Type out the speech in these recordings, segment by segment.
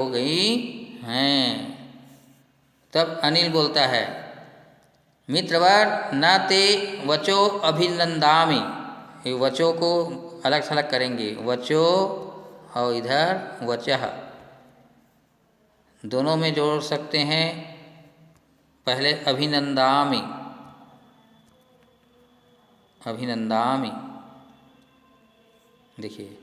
हो गई हैं। तब अनिल बोलता है, मित्रवर न ते वचो अभिनंदामि। ये वचो को अलग थलग करेंगे, वचो और इधर वचः दोनों में जोड़ सकते हैं। पहले अभिनंदामि, अभिनंदामि, देखिए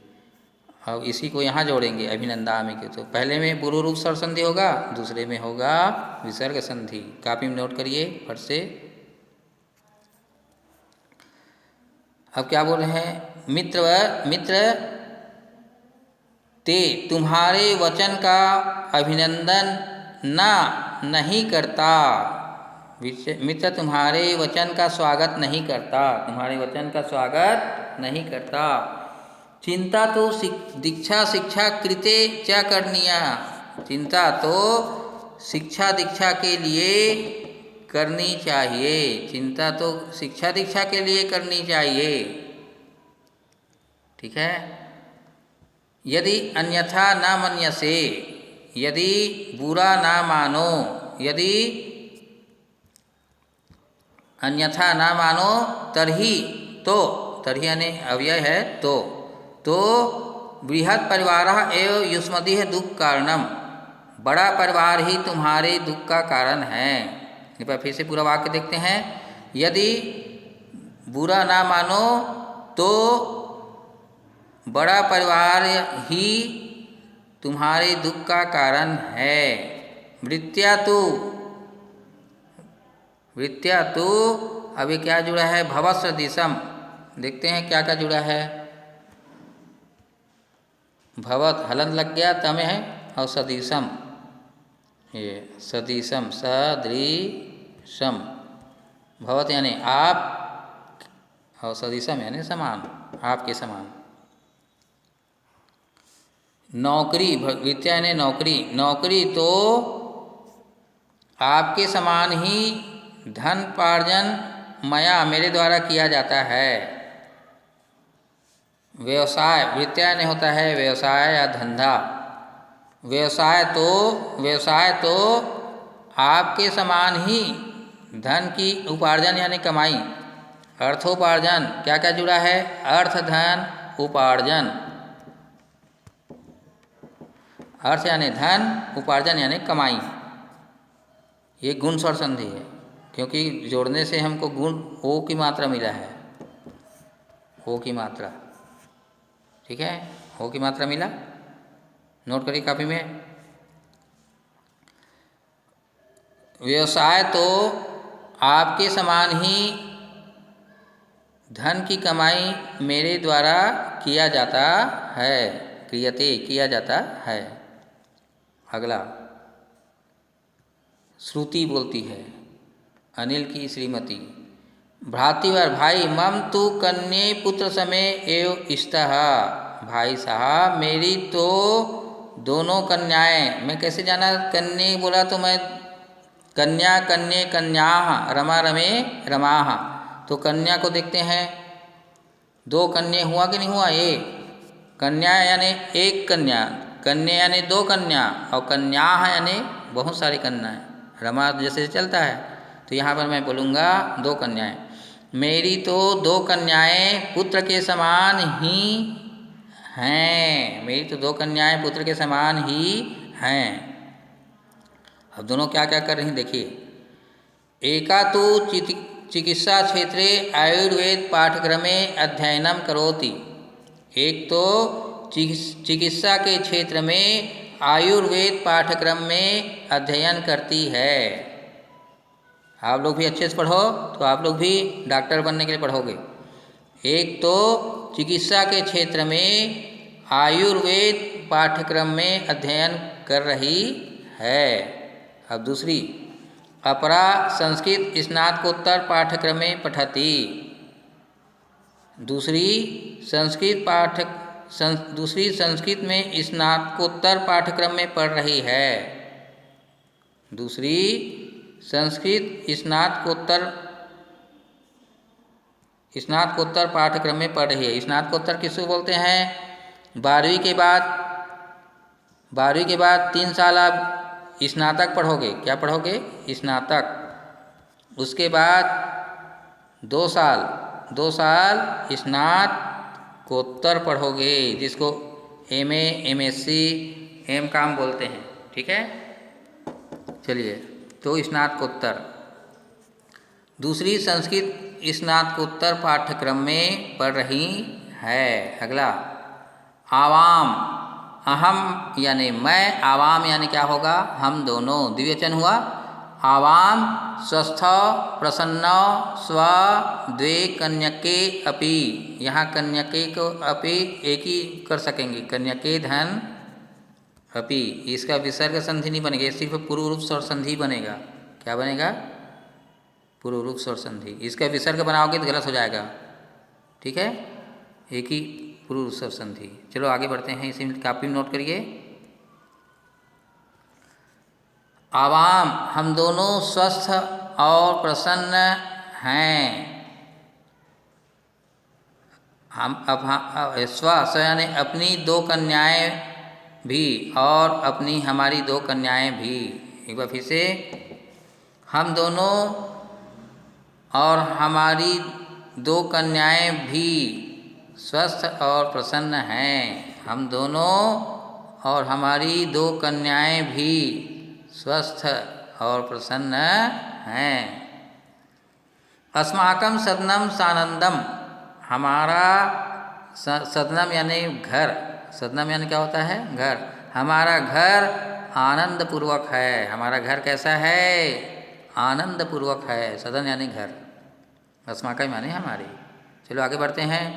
अब इसी को यहाँ जोड़ेंगे अभिनंदामि के। तो पहले में पूर्व रूप स्वर संधि होगा, दूसरे में होगा विसर्ग संधि। कॉपी में नोट करिए फट से। अब क्या बोल रहे हैं, मित्र ते तुम्हारे वचन का अभिनंदन नहीं करता। मित्र तुम्हारे वचन का स्वागत नहीं करता, तुम्हारे वचन का स्वागत नहीं करता। चिंता तो दीक्षा शिक्षा कृते च करनीया। चिंता तो शिक्षा दीक्षा के लिए करनी चाहिए, चिंता तो शिक्षा दीक्षा के लिए करनी चाहिए। ठीक है। यदि अन्यथा न मन्यसे, यदि बुरा ना मानो, यदि अन्यथा ना मानो तरही, तो तरही यानी अव्यय है तो बृहत् परिवार एवं युष्मदिह दुख कारणम। बड़ा परिवार ही तुम्हारे दुख का कारण है। एक बार फिर से पूरा वाक्य देखते हैं। यदि बुरा ना मानो तो बड़ा परिवार ही तुम्हारे दुख का कारण है। वृत्त्या तो अभी क्या जुड़ा है, भवस्व दिशम। देखते हैं क्या क्या जुड़ा है। भवत हलन लग गया, तमें है, और सदिशम, ये सदिशम सदृशम। भवत यानी आप, और सदिशम यानी समान, आपके समान। नौकरी, विद्या यानी नौकरी, नौकरी तो आपके समान ही धन पार्जन मया मेरे द्वारा किया जाता है। व्यवसाय, विद्या यानी होता है व्यवसाय या धंधा। व्यवसाय तो आपके समान ही धन की उपार्जन यानी कमाई, अर्थोपार्जन। क्या क्या जुड़ा है, अर्थ धन उपार्जन। अर्थ यानी धन, उपार्जन यानी कमाई। ये गुण स्वर संधि है, क्योंकि जोड़ने से हमको गुण ओ की मात्रा मिला है, ओ की मात्रा। ठीक है, ओ की मात्रा मिला, नोट करिए कॉपी में। व्यवसाय तो आपके समान ही धन की कमाई मेरे द्वारा किया जाता है, क्रियते किया जाता है। अगला श्रुति बोलती है, अनिल की श्रीमती, भ्रातृवर भाई मम तु कन्ये पुत्र समय एव इष्टः। भाई साहब मेरी तो दोनों कन्याएं, मैं कैसे जाना कन्ये बोला तो मैं कन्या कन्ये कन्या रमा रमे रमाः। तो कन्या को देखते हैं, दो कन्या हुआ कि नहीं हुआ। ये कन्या यानी एक कन्या, कन्या यानी दो कन्या, और कन्या यानी बहुत सारी कन्याएं। रमा जैसे चलता है, तो यहाँ पर मैं बोलूँगा दो कन्याएं। मेरी तो दो कन्याएं पुत्र के समान ही हैं, मेरी तो दो कन्याएं पुत्र के समान ही हैं। अब दोनों क्या क्या कर रही हैं देखिए। एका तो चिकित्सा क्षेत्रे आयुर्वेद पाठ्यक्रमे अध्ययनम करोति। एक तो चिकित्सा के क्षेत्र में आयुर्वेद पाठ्यक्रम में अध्ययन करती है। आप लोग भी अच्छे से पढ़ो तो आप लोग भी डॉक्टर बनने के लिए पढ़ोगे। एक तो चिकित्सा के क्षेत्र में आयुर्वेद पाठ्यक्रम में अध्ययन कर रही है। अब दूसरी, अपरा संस्कृत स्नातकोत्तर पाठ्यक्रमे पठति। दूसरी संस्कृत में स्नातकोत्तर पाठ्यक्रम में पढ़ रही है। दूसरी संस्कृत स्नातकोत्तर पाठ्यक्रम में पढ़ रही है। स्नातकोत्तर किसको बोलते हैं, 12वीं के बाद 12वीं के बाद 3 साल आप स्नातक पढ़ोगे। क्या पढ़ोगे? स्नातक। उसके बाद 2 साल स्नातकोत्तर पढ़ोगे, जिसको MA MSc M.Com बोलते हैं। ठीक है, चलिए, तो स्नातकोत्तर। दूसरी संस्कृत स्नातकोत्तर पाठ्यक्रम में पढ़ रही है। अगला, आवाम, अहम यानी मैं, आवाम यानी क्या होगा? हम दोनों, द्विवचन हुआ। आवाम स्वस्थ प्रसन्न स्व द्वे कन्यके अपि। यहाँ कन्यके को अपि एक ही कर सकेंगे, कन्यके धन अपि। इसका विसर्ग संधि नहीं बनेगा, सिर्फ पूर्व रूप स्वर संधि बनेगा। क्या बनेगा? पूर्व रूप स्वर संधि। इसका विसर्ग बनाओगे तो गलत हो जाएगा। ठीक है, एक ही पूर्व रूप स्वर संधि। चलो आगे बढ़ते हैं, इसी में कापी में नोट करिए। आवाम, हम दोनों स्वस्थ और प्रसन्न हैं। हम स्व यानी अपनी 2 कन्याएं भी, और अपनी हमारी 2 कन्याएं भी। एक बार फिर से, हम दोनों और हमारी 2 कन्याएं भी स्वस्थ और प्रसन्न हैं। हम दोनों और हमारी 2 कन्याएं भी स्वस्थ और प्रसन्न हैं। अस्माकं सदनम सानंदम, हमारा सदनम यानी घर, सदनम यानी क्या होता है? घर। हमारा घर आनंद पूर्वक है। हमारा घर कैसा है? आनंद पूर्वक है। सदन यानी घर, अस्माकं यानी हमारी। चलो आगे बढ़ते हैं।